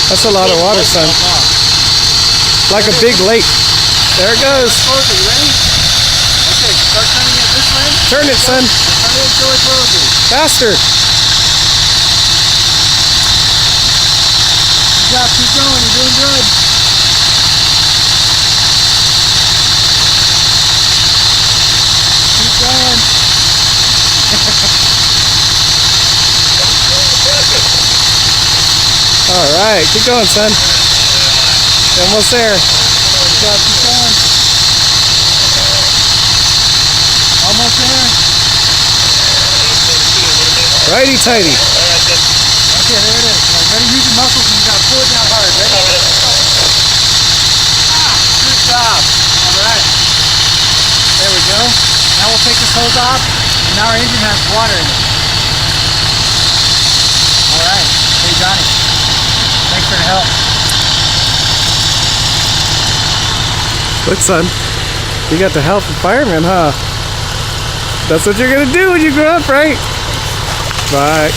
That's a lot of water, son. Like a big lake. There it goes. Closer, you ready? Okay, start turning it this way. Turn it, son. Turn it until it closes. Faster. Good job, keep going, you're doing good. Keep going. All right, keep going, son. You're almost there. Good job, keep going. Almost there. Righty tighty. Okay, there it is. Now, ready? Use your muscles and you gotta pull it down hard. Ready? Good job. Alright. There we go. Now we'll take this hose off, and now our engine has water in it. Alright. Hey Johnny. Thanks for the help. Look, son. You got the help of fireman, huh? That's what you're gonna do when you grow up, right? Bye.